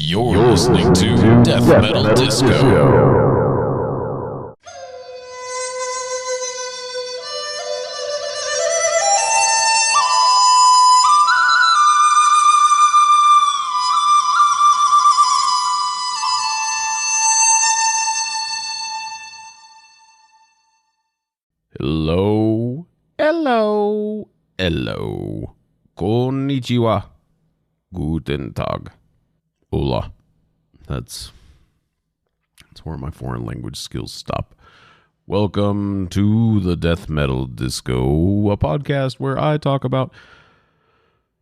You're listening to Death Metal Disco. Hello. Konnichiwa. Guten Tag. Hola. That's where my foreign language skills stop. Welcome to the Death Metal Disco, a podcast where I talk about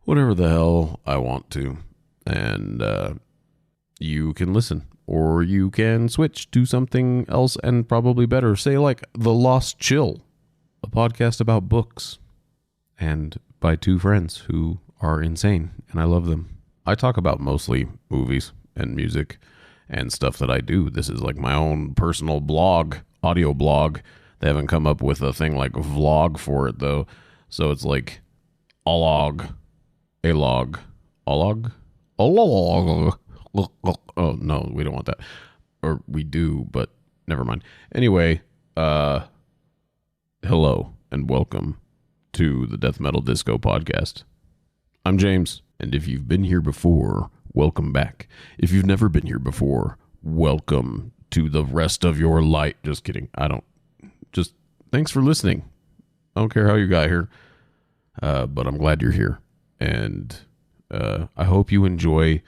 whatever the hell I want to. And you can listen, or you can switch to something else and probably better. Say like The Lost Chill, a podcast about books, and by two friends who are insane, and I love them. I talk about mostly movies and music and stuff that I do. This is like my own personal blog, audio blog. They haven't come up with a thing like vlog for it, though. So it's like alog. Oh, no, we don't want that. Or we do, but never mind. Anyway, hello and welcome to the Death Metal Disco podcast. I'm James, and if you've been here before, welcome back. If you've never been here before, welcome to the rest of your life. Just kidding. Thanks for listening. I don't care how you got here, but I'm glad you're here. And I hope you enjoy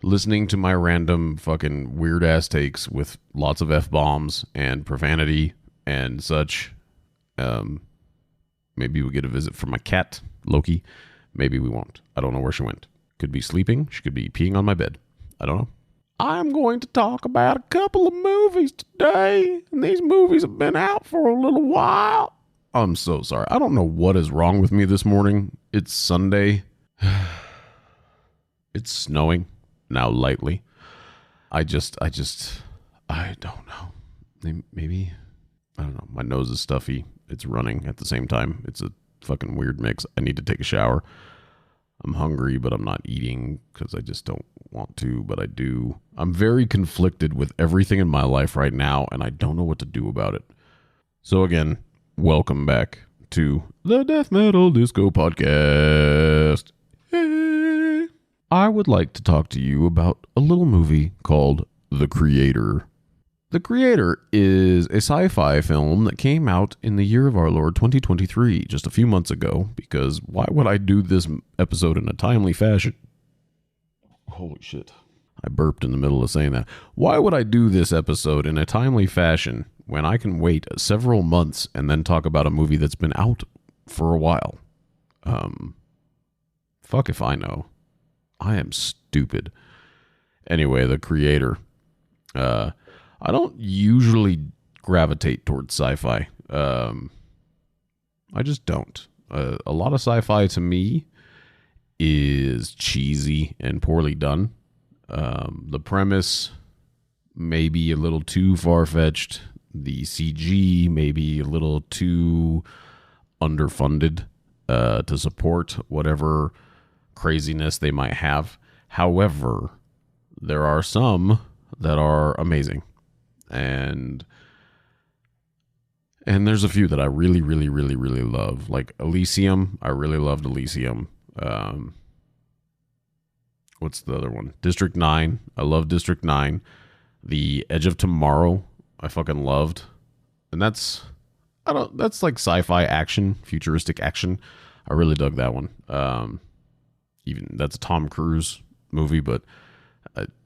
listening to my random fucking weird-ass takes with lots of F-bombs and profanity and such. Maybe we'll get a visit from my cat, Loki. Maybe we won't. I don't know where she went. Could be sleeping. She could be peeing on my bed. I don't know. I'm going to talk about a couple of movies today, and these movies have been out for a little while. I'm so sorry. I don't know what is wrong with me this morning. It's Sunday. It's snowing now lightly. I don't know. Maybe, I don't know. My nose is stuffy. It's running at the same time. It's a fucking weird mix. I need to take a shower. I'm hungry, but I'm not eating because I just don't want to, but I do. I'm very conflicted with everything in my life right now, and I don't know what to do about it. So again, welcome back to the Death Metal Disco podcast. Hey. I would like to talk to you about a little movie called The Creator. The Creator is a sci-fi film that came out in the year of our Lord 2023, just a few months ago, because why would I do this episode in a timely fashion? Holy shit. I burped in the middle of saying that. Why would I do this episode in a timely fashion when I can wait several months and then talk about a movie that's been out for a while? Fuck if I know. I am stupid. Anyway, The Creator. I don't usually gravitate towards sci-fi. I just don't. A lot of sci-fi to me is cheesy and poorly done. The premise may be a little too far-fetched. The CG may be a little too underfunded to support whatever craziness they might have. However, there are some that are amazing. And there's a few that I really, really, really, really love. Like Elysium. I really loved Elysium. What's the other one? District 9. I love District 9. The Edge of Tomorrow. I fucking loved. And that's like sci-fi action, futuristic action. I really dug that one. Even that's a Tom Cruise movie, but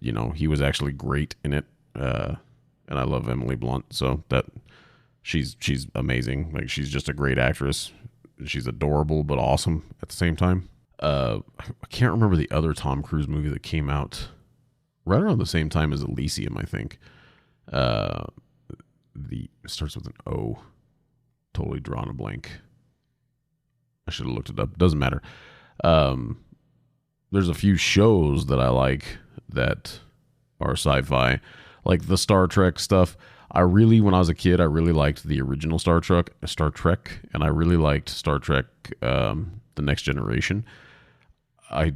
he was actually great in it. And I love Emily Blunt, so that she's amazing. Like, she's just a great actress. She's adorable but awesome at the same time. I can't remember the other Tom Cruise movie that came out right around the same time as Elysium, I think. It starts with an O. Totally drawn a blank. I should have looked it up. Doesn't matter. There's a few shows that I like that are sci-fi. Like the Star Trek stuff. When I was a kid, I really liked the original Star Trek, and I really liked Star Trek, The Next Generation. I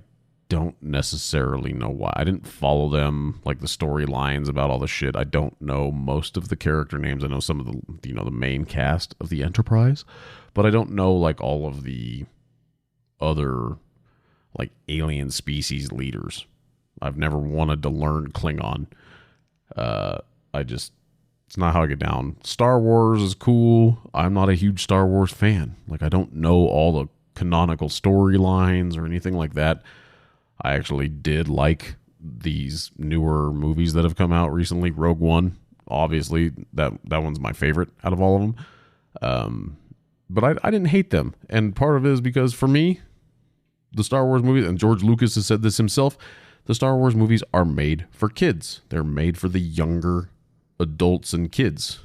don't necessarily know why. I didn't follow them, like the storylines about all the shit. I don't know most of the character names. I know some of the main cast of the Enterprise, but I don't know like all of the other like alien species leaders. I've never wanted to learn Klingon. It's not how I get down. Star Wars is cool. I'm not a huge Star Wars fan. Like, I don't know all the canonical storylines or anything like that. I actually did like these newer movies that have come out recently. Rogue One, obviously, that one's my favorite out of all of them. But I didn't hate them. And part of it is because, for me, the Star Wars movies, and George Lucas has said this himself, the Star Wars movies are made for kids. They're made for the younger adults and kids.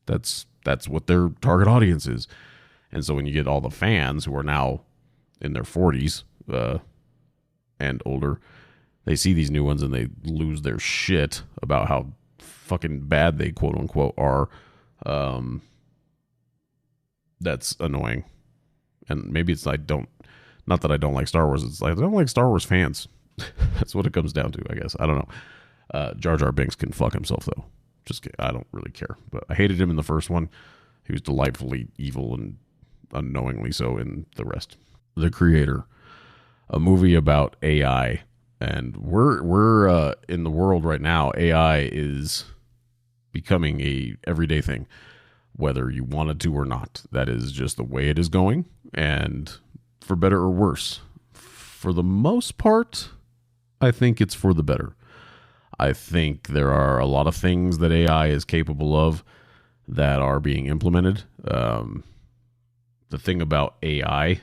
That's what their target audience is. And so when you get all the fans who are now in their 40s and older, they see these new ones and they lose their shit about how fucking bad they quote unquote are. That's annoying. And maybe it's not that I don't like Star Wars. It's like I don't like Star Wars fans. That's what it comes down to, I guess. I don't know. Jar Jar Binks can fuck himself, though. Just kidding. I don't really care. But I hated him in the first one. He was delightfully evil and unknowingly so in the rest. The Creator, a movie about AI. And we're in the world right now, AI is becoming a everyday thing, whether you wanted to or not. That is just the way it is going. And for better or worse, for the most part, I think it's for the better. I think there are a lot of things that AI is capable of that are being implemented. The thing about AI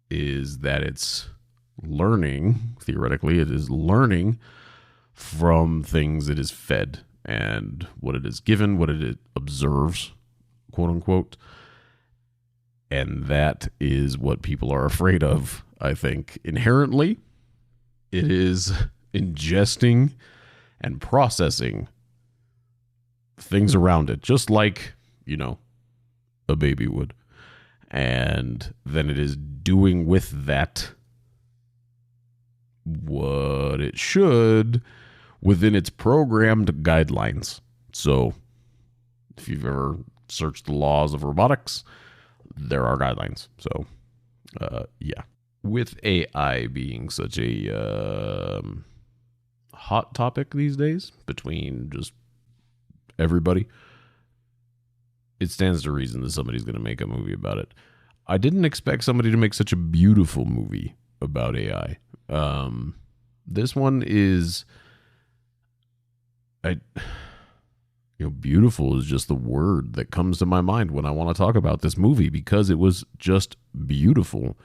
is that it's learning, theoretically, it is learning from things it is fed and what it is given, what it observes, quote unquote. And that is what people are afraid of, I think. Inherently, it is ingesting and processing things around it, just like, a baby would. And then it is doing with that what it should within its programmed guidelines. So, if you've ever searched the laws of robotics, there are guidelines. So, yeah. With AI being such a hot topic these days between just everybody, it stands to reason that somebody's going to make a movie about it. I didn't expect somebody to make such a beautiful movie about AI. This one is, beautiful is just the word that comes to my mind when I want to talk about this movie, because it was just beautiful.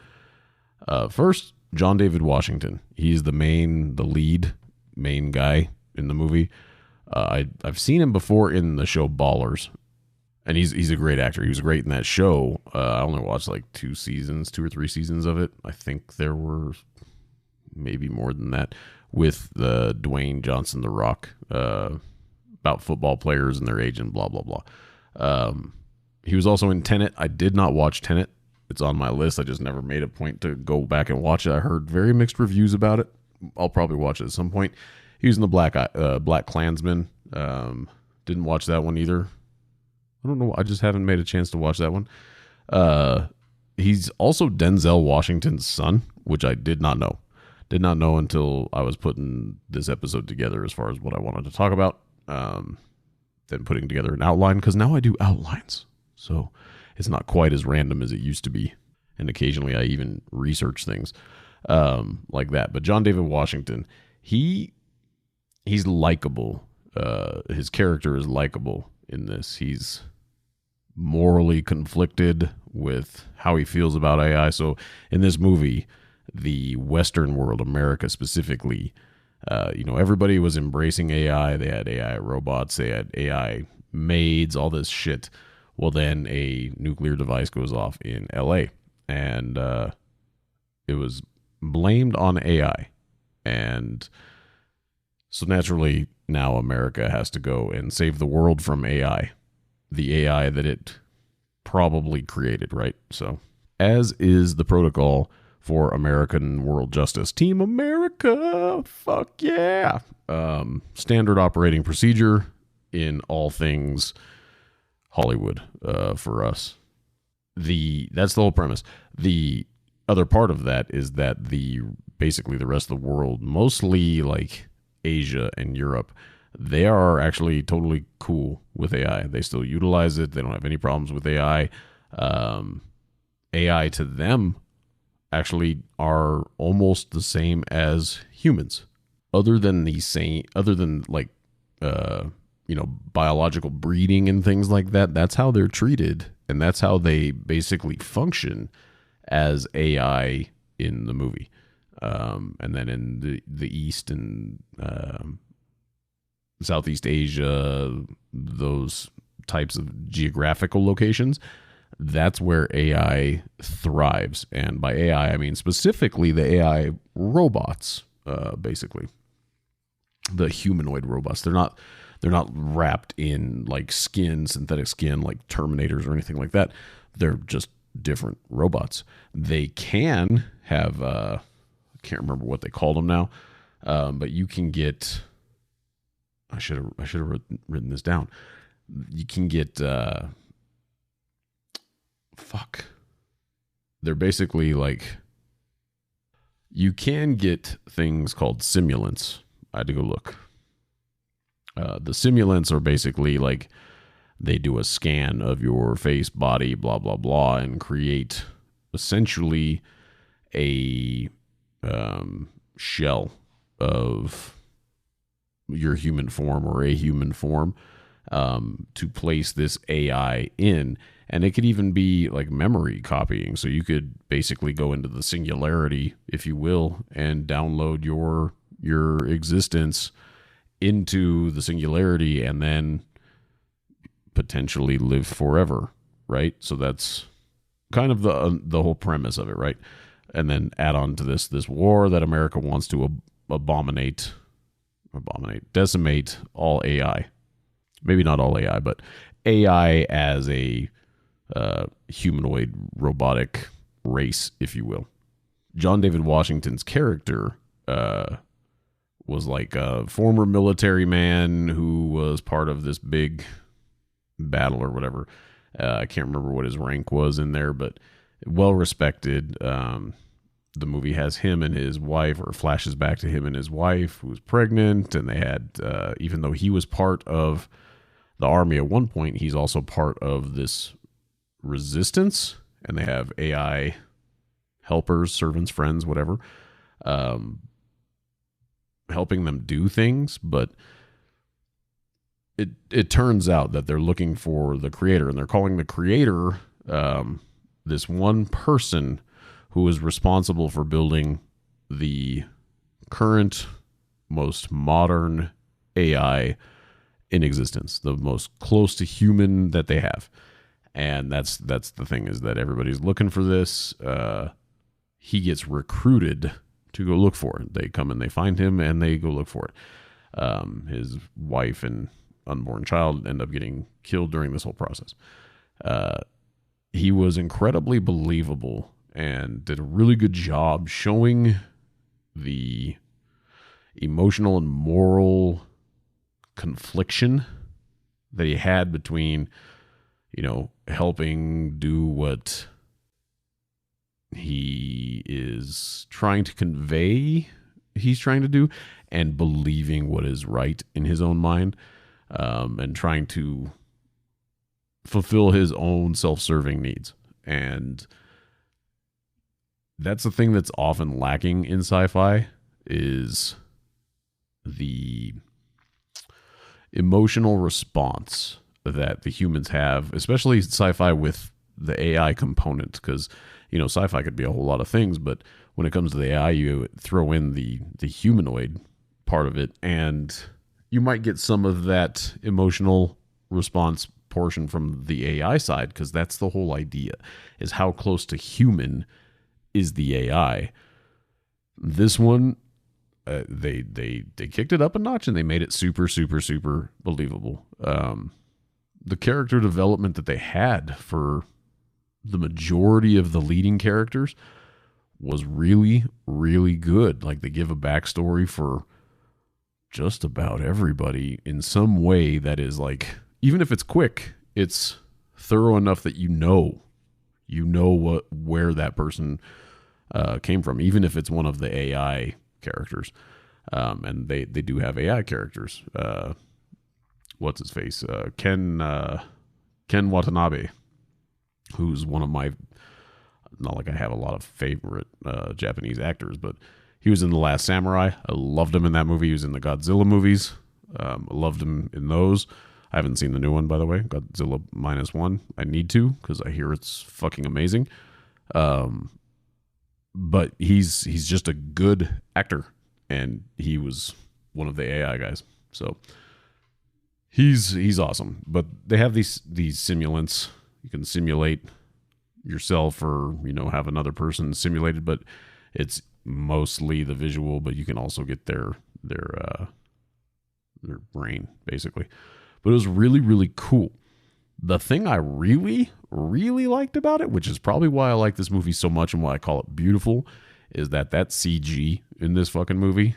First, John David Washington. He's the lead main guy in the movie. I've seen him before in the show Ballers, and he's a great actor. He was great in that show. I only watched like 2 or 3 seasons of it. I think there were maybe more than that, with the Dwayne Johnson, The Rock, about football players and their agent, blah, blah, blah. He was also in Tenet. I did not watch Tenet. It's on my list. I just never made a point to go back and watch it. I heard very mixed reviews about it. I'll probably watch it at some point. He was in the Black Klansman. Didn't watch that one either. I don't know. I just haven't made a chance to watch that one. He's also Denzel Washington's son, which I did not know. Did not know until I was putting this episode together as far as what I wanted to talk about. Then putting together an outline, because now I do outlines. So it's not quite as random as it used to be. And occasionally I even research things like that. But John David Washington, he's likable. His character is likable in this. He's morally conflicted with how he feels about AI. So in this movie, the Western world, America specifically, everybody was embracing AI. They had AI robots. They had AI maids, all this shit. Well, then a nuclear device goes off in LA, and it was blamed on AI. And so naturally, now America has to go and save the world from AI, the AI that it probably created, right? So, as is the protocol for American world justice. Team America, fuck yeah. Standard operating procedure in all things Hollywood for us. That's the whole premise. The other part of that is that basically the rest of the world, mostly like Asia and Europe, they are actually totally cool with AI. They still utilize it. They don't have any problems with AI. AI to them actually are almost the same as humans, other than like biological breeding and things like that. That's how they're treated, and that's how they basically function as AI in the movie. And then in the East and Southeast Asia, those types of geographical locations, that's where AI thrives. And by AI, I mean specifically the AI robots, basically. The humanoid robots. They're not wrapped in like synthetic skin, like Terminators or anything like that. They're just different robots. They can have, I can't remember what they called them now, but you can get, I should have written this down. You can get, they're basically like, you can get things called simulants. I had to go look. The simulants are basically like, they do a scan of your face, body, blah, blah, blah, and create essentially a shell of your human form or a human form to place this AI in. And it could even be like memory copying. So you could basically go into the singularity, if you will, and download your existence into the singularity and then potentially live forever, right? So that's kind of the whole premise of it, right? And then add on to this war that America wants to decimate all AI. Maybe not all AI, but AI as a humanoid robotic race, if you will. John David Washington's character was like a former military man who was part of this big battle or whatever. I can't remember what his rank was in there, but well respected. The movie has him and his wife, or flashes back to him and his wife who was pregnant, and they had, even though he was part of the army at one point, he's also part of this resistance, and they have AI helpers, servants, friends, whatever, helping them do things. But it turns out that they're looking for the creator, and they're calling the creator this one person who is responsible for building the current, most modern AI in existence, the most close to human that they have. And that's the thing, is that everybody's looking for this. He gets recruited to go look for it. They come and they find him and they go look for it. His wife and unborn child end up getting killed during this whole process. He was incredibly believable and did a really good job showing the emotional and moral confliction that he had between, helping do what he is trying to convey he's trying to do, and believing what is right in his own mind, and trying to fulfill his own self-serving needs. And that's the thing that's often lacking in sci-fi, is the emotional response that the humans have, especially sci-fi with the AI component. Because, sci-fi could be a whole lot of things, but when it comes to the AI, you throw in the humanoid part of it, and you might get some of that emotional response portion from the AI side, because that's the whole idea, is how close to human is the AI. This one, they kicked it up a notch, and they made it super, super, super believable. The character development that they had for the majority of the leading characters was really, really good. Like, they give a backstory for just about everybody in some way that is like, even if it's quick, it's thorough enough that where that person came from, even if it's one of the AI characters. And they do have AI characters. What's his face? Ken Watanabe, who's one of my, not like I have a lot of favorite Japanese actors, but he was in The Last Samurai. I loved him in that movie. He was in the Godzilla movies. I loved him in those. I haven't seen the new one, by the way, Godzilla -1. I need to, because I hear it's fucking amazing. But he's just a good actor, and he was one of the AI guys. So he's awesome. But they have these simulants. You can simulate yourself, or have another person simulated, but it's mostly the visual, but you can also get their brain, basically. But it was really, really cool. The thing I really, really liked about it, which is probably why I like this movie so much and why I call it beautiful, is that CG in this fucking movie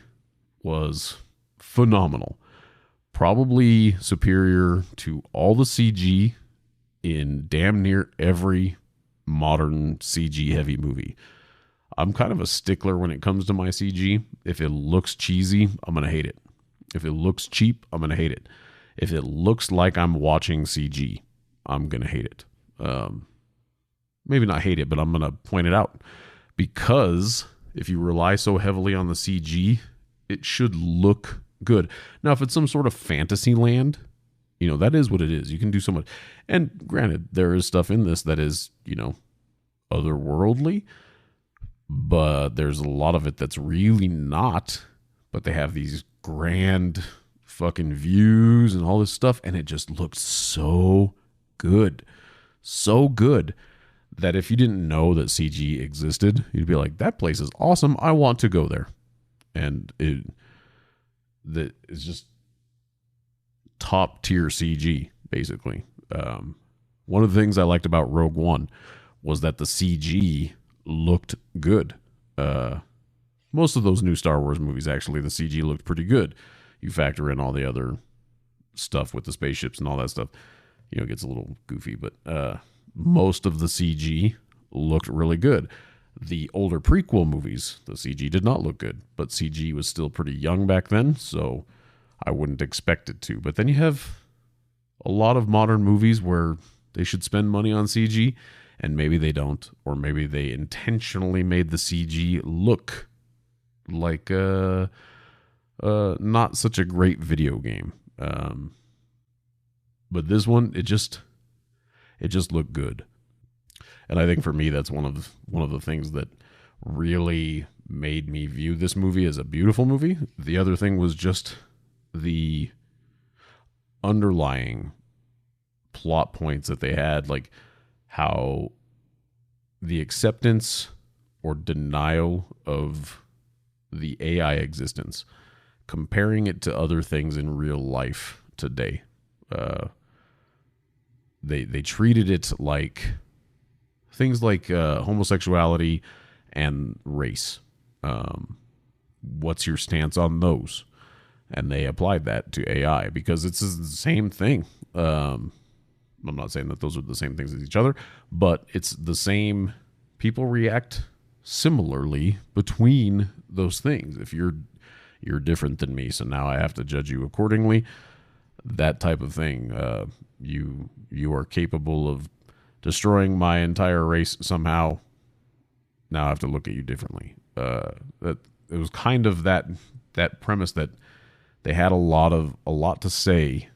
was phenomenal. Probably superior to all the CG in damn near every modern CG heavy movie. I'm kind of a stickler when it comes to my CG. If it looks cheesy, I'm going to hate it. If it looks cheap, I'm going to hate it. If it looks like I'm watching CG, I'm going to hate it. Maybe not hate it, but I'm going to point it out. Because if you rely so heavily on the CG, it should look good. Now, if it's some sort of fantasy land, that is what it is. You can do so much. And granted, there is stuff in this that is, otherworldly, but there's a lot of it that's really not. But they have these grand fucking views and all this stuff, and it just looked so good. So good that if you didn't know that CG existed, you'd be like, that place is awesome. I want to go there. And that is just top tier CG, basically. One of the things I liked about Rogue One was that the CG looked good. Most of those new Star Wars movies, actually, the CG looked pretty good. You factor in all the other stuff with the spaceships and all that stuff, it gets a little goofy, but most of the CG looked really good. The older prequel movies, the CG did not look good, but CG was still pretty young back then, so I wouldn't expect it to. But then you have a lot of modern movies where they should spend money on CG, and maybe they don't, or maybe they intentionally made the CG look like not such a great video game. But this one, it just looked good. And I think for me, that's one of the things that really made me view this movie as a beautiful movie. The other thing was just the underlying plot points that they had, like how the acceptance or denial of the AI existence, comparing it to other things in real life today. They treated it like things like homosexuality and race. What's your stance on those? And they applied that to AI because it's the same thing. I'm not saying that those are the same things as each other, but it's the same. People react similarly between those things. If you're different than me, so now I have to judge you accordingly. That type of thing. You are capable of destroying my entire race somehow. Now I have to look at you differently. That it was kind of that premise that they had a lot to say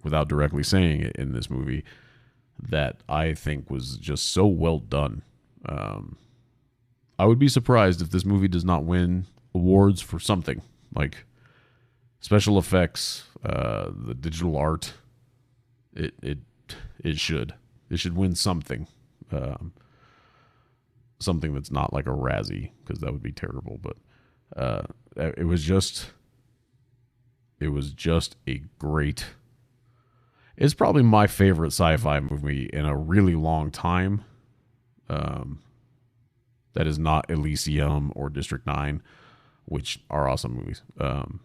without directly saying it in this movie that I think was just so well done. I would be surprised if this movie does not win awards for something like special effects, the digital art. It should win something, something that's not like a Razzie, because that would be terrible. But it was just a great. It's probably my favorite sci-fi movie in a really long time. that is not Elysium or District 9, which are awesome movies. And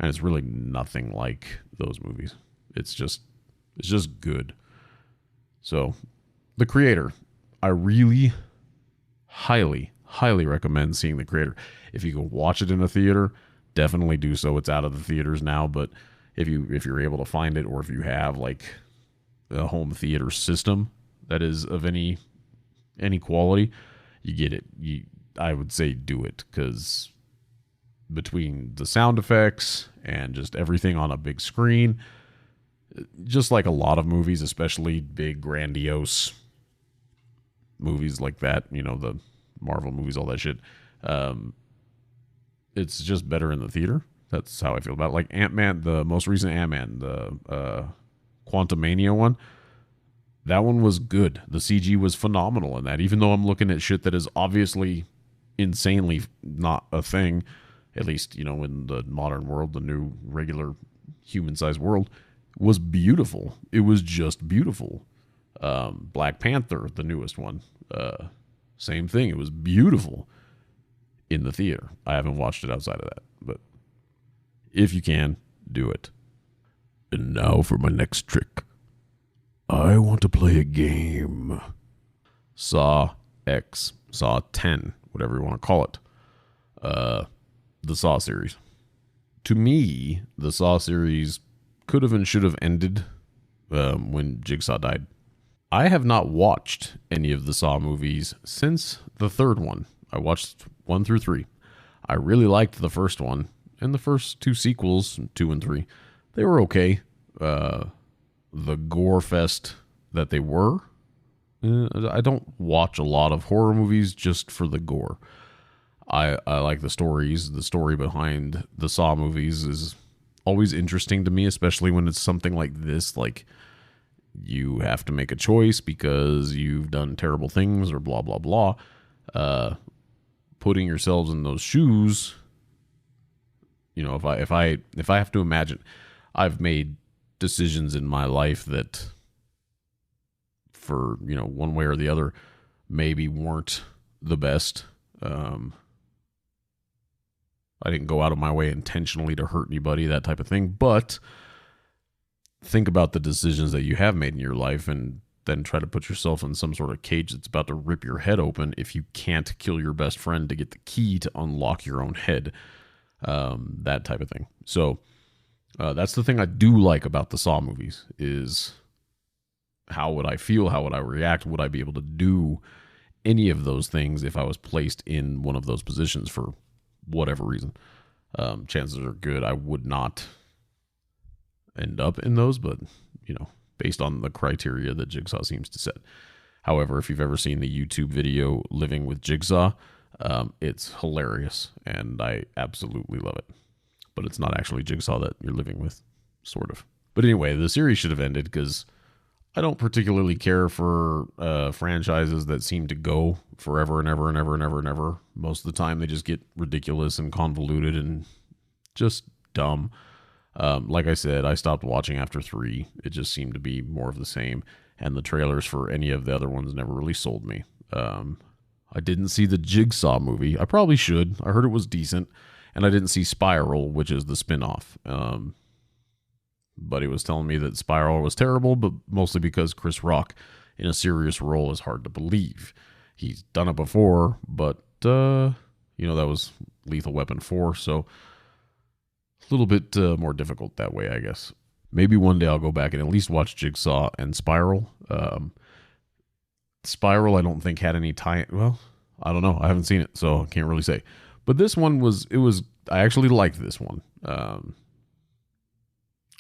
it's really nothing like those movies. It's just good. So, The Creator, I really highly recommend seeing The Creator. If you can watch it in a theater, definitely do so. It's out of the theaters now, but if you're able to find it, or if you have like a home theater system that is of any quality, you get it. I would say do it, because between the sound effects and just everything on a big screen, just like a lot of movies, especially big grandiose movies like that, the Marvel movies, all that shit, it's just better in the theater. That's how I feel about it. Like Ant-Man, the most recent Ant-Man, the Quantumania one, that one was good. The CG was phenomenal in that, even though I'm looking at shit that is obviously insanely not a thing, at least, in the modern world, the new regular human-sized world, was beautiful. It was just beautiful. Black Panther, the newest one, same thing. It was beautiful in the theater. I haven't watched it outside of that, but if you can, do it. And now for my next trick. I want to play a game. Saw X, Saw 10, whatever you want to call it. The Saw series. To me, the Saw series could have and should have ended when Jigsaw died. I have not watched any of the Saw movies since the third one. I watched 1 through 3. I really liked the first one, and the first 2 sequels, 2 and 3, they were okay. The gore fest that they were. I don't watch a lot of horror movies just for the gore. I like the stories. The story behind the Saw movies is always interesting to me, especially when it's something like this, like you have to make a choice because you've done terrible things or blah, blah, blah. Putting yourselves in those shoes, if I have to imagine, I've made decisions in my life that for, one way or the other, maybe weren't the best. I didn't go out of my way intentionally to hurt anybody, that type of thing. But think about the decisions that you have made in your life, and then try to put yourself in some sort of cage that's about to rip your head open if you can't kill your best friend to get the key to unlock your own head. That type of thing. So that's the thing I do like about the Saw movies, is how would I feel? How would I react? Would I be able to do any of those things if I was placed in one of those positions for whatever reason? Chances are good I would not end up in those, but, based on the criteria that Jigsaw seems to set. However, if you've ever seen the YouTube video Living with Jigsaw, it's hilarious, and I absolutely love it. But it's not actually Jigsaw that you're living with, sort of. But anyway, the series should have ended, because I don't particularly care for franchises that seem to go forever and ever and ever and ever and ever. Most of the time, they just get ridiculous and convoluted and just dumb. Like I said, I stopped watching after 3. It just seemed to be more of the same, and the trailers for any of the other ones never really sold me. I didn't see the Jigsaw movie. I probably should. I heard it was decent, and I didn't see Spiral, which is the spinoff. But he was telling me that Spiral was terrible, but mostly because Chris Rock in a serious role is hard to believe. He's done it before, but, that was Lethal Weapon 4, so a little bit more difficult that way, I guess. Maybe one day I'll go back and at least watch Jigsaw and Spiral. Spiral, I don't think had any tie. Well, I don't know. I haven't seen it, so I can't really say. But this one I actually liked this one.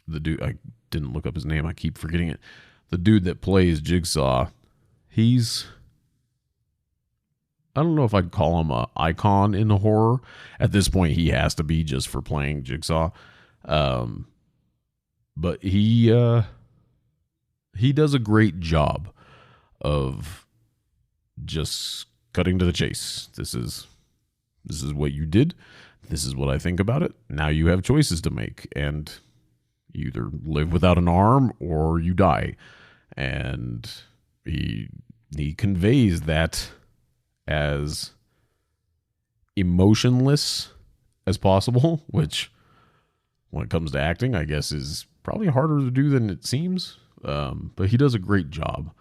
The dude, I didn't look up his name. I keep forgetting it. The dude that plays Jigsaw, I don't know if I'd call him an icon in the horror. At this point, he has to be just for playing Jigsaw. But he does a great job of just cutting to the chase. This is what you did. This is what I think about it. Now you have choices to make, and you either live without an arm or you die. And he conveys that as emotionless as possible, which when it comes to acting, I guess is probably harder to do than it seems. But he does a great job.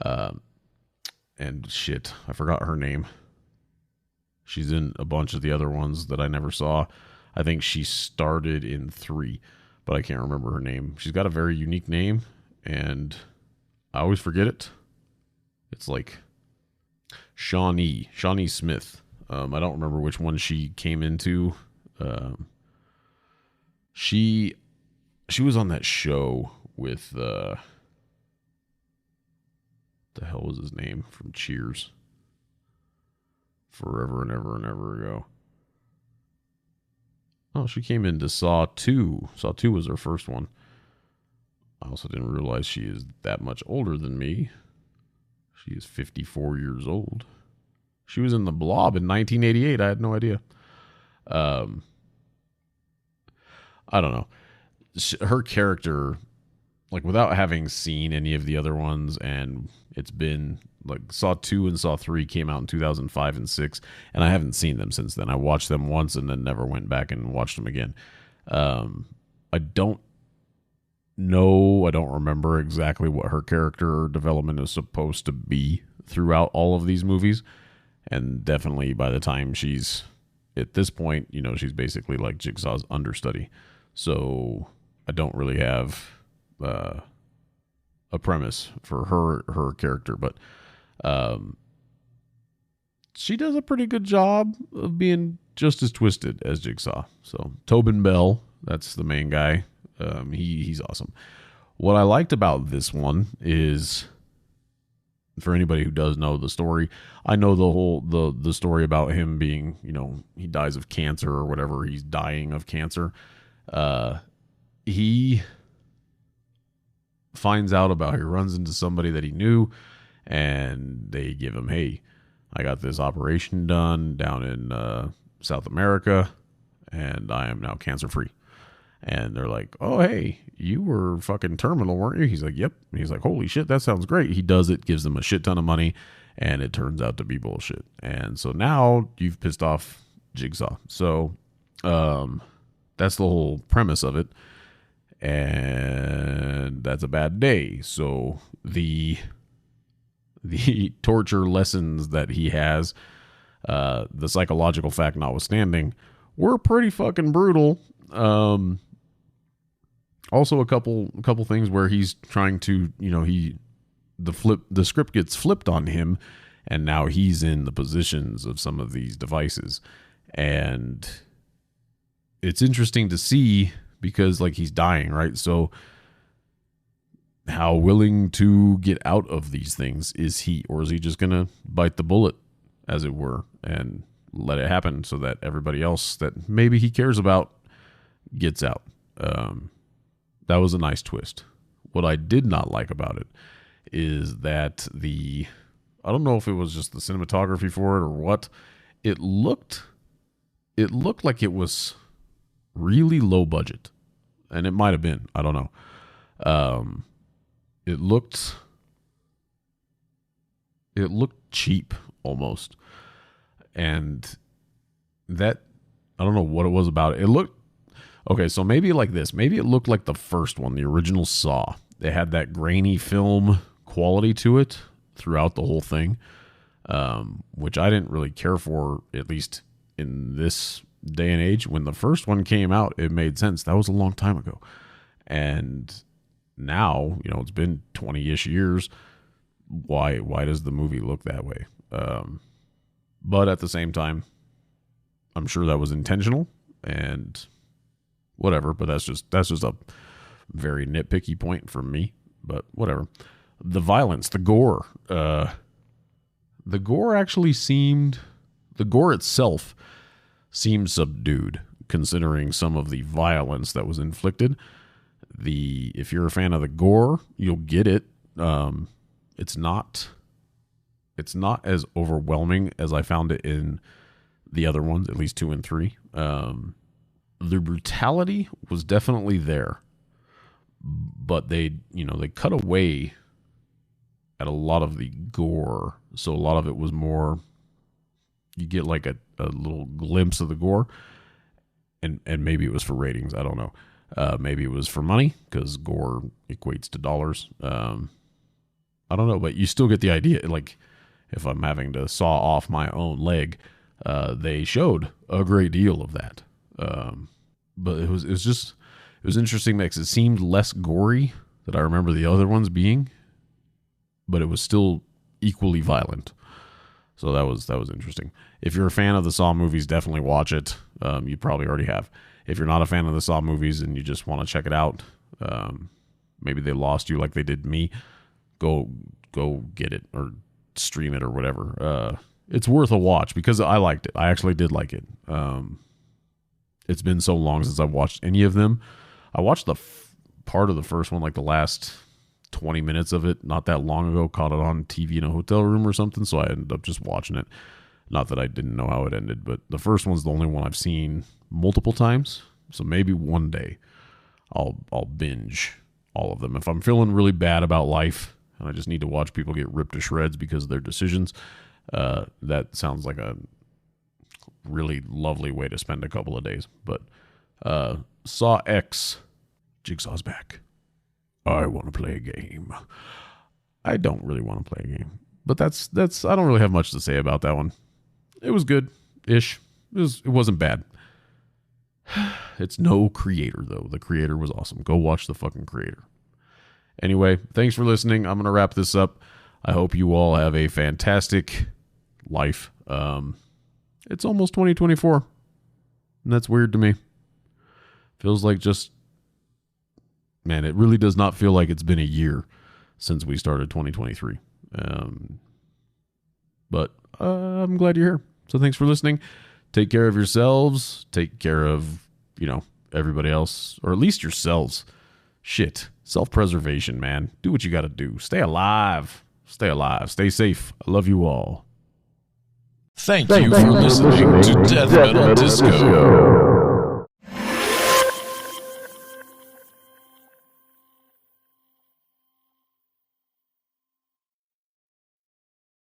And shit, I forgot her name. She's in a bunch of the other ones that I never saw. I think she started in 3, but I can't remember her name. She's got a very unique name, and I always forget it. It's like Shawnee Smith. I don't remember which one she came into. She was on that show with the hell was his name from Cheers? Forever and ever and ever ago. Oh, she came into Saw 2. Saw 2 was her first one. I also didn't realize she is that much older than me. She is 54 years old. She was in The Blob in 1988. I had no idea. I don't know. Her character, like, without having seen any of the other ones, and it's been like Saw 2 and Saw 3 came out in 2005 and 6, and I haven't seen them since then. I watched them once and then never went back and watched them again. I don't know, I don't remember exactly what her character development is supposed to be throughout all of these movies, and definitely by the time she's at this point, you know, she's basically like Jigsaw's understudy. So I don't really have a premise for her character, but she does a pretty good job of being just as twisted as Jigsaw. So Tobin Bell, that's the main guy. He's awesome. What I liked about this one is, for anybody who does know the story, I know the story about him being, you know, he dies of cancer or whatever. He's dying of cancer. He finds out about, he runs into somebody that he knew, and they give him, hey, I got this operation done down in South America, and I am now cancer free. And they're like, oh, hey, you were fucking terminal, weren't you? He's like, yep. And he's like, holy shit, that sounds great. He does it, gives them a shit ton of money, and it turns out to be bullshit. And so now you've pissed off Jigsaw. So that's the whole premise of it. And that's a bad day. So the torture lessons that he has, the psychological fact notwithstanding, were pretty fucking brutal. Also a couple things where he's trying to, you know, the script gets flipped on him, and now he's in the positions of some of these devices. And it's interesting to see because, like, he's dying, right? So how willing to get out of these things is he, or is he just going to bite the bullet, as it were, and let it happen so that everybody else that maybe he cares about gets out? That was a nice twist. What I did not like about it is that I don't know if it was just the cinematography for it or what, it looked like it was really low budget, and it might have been, I don't know. It looked cheap almost, and that, I don't know what it was about it. It looked okay, so maybe like this. Maybe it looked like the first one, the original Saw. They had that grainy film quality to it throughout the whole thing, which I didn't really care for, at least in this day and age. When the first one came out, it made sense. That was a long time ago. And now, you know, it's been 20-ish years. Why does the movie look that way? But at the same time, I'm sure that was intentional, and whatever, but that's just a very nitpicky point from me, but whatever. The violence, the gore actually the gore itself seemed subdued, considering some of the violence that was inflicted. If you're a fan of the gore, you'll get it. It's not as overwhelming as I found it in the other ones, at least 2 and 3. The brutality was definitely there, but they cut away at a lot of the gore. So a lot of it was more you get like a little glimpse of the gore, and maybe it was for ratings. I don't know. Maybe it was for money because gore equates to dollars. I don't know, but you still get the idea. Like, if I'm having to saw off my own leg, they showed a great deal of that. But it was interesting because it seemed less gory than I remember the other ones being, but it was still equally violent. So that was interesting. If you're a fan of the Saw movies, definitely watch it. You probably already have. If you're not a fan of the Saw movies and you just want to check it out, maybe they lost you like they did me, go get it or stream it or whatever. It's worth a watch because I liked it. I actually did like it. It's been so long since I've watched any of them. I watched the part of the first one, like the last 20 minutes of it, not that long ago. Caught it on TV in a hotel room or something, so I ended up just watching it. Not that I didn't know how it ended, but the first one's the only one I've seen multiple times. So maybe one day I'll binge all of them. If I'm feeling really bad about life and I just need to watch people get ripped to shreds because of their decisions, that sounds like a really lovely way to spend a couple of days. But Saw X, Jigsaw's back. I want to play a game. I don't really want to play a game, but that's I don't really have much to say about that one. It was good-ish. It wasn't bad. It's no Creator, though. The Creator was awesome. Go watch the fucking Creator. Anyway, thanks for listening. I'm going to wrap this up. I hope you all have a fantastic life. It's almost 2024, and that's weird to me. Feels like man, it really does not feel like it's been a year since we started 2023. But I'm glad you're here. So thanks for listening. Take care of yourselves. Take care of, everybody else, or at least yourselves. Shit. Self-preservation, man. Do what you got to do. Stay alive. Stay alive. Stay safe. I love you all. Thank you for listening to Death Metal Disco.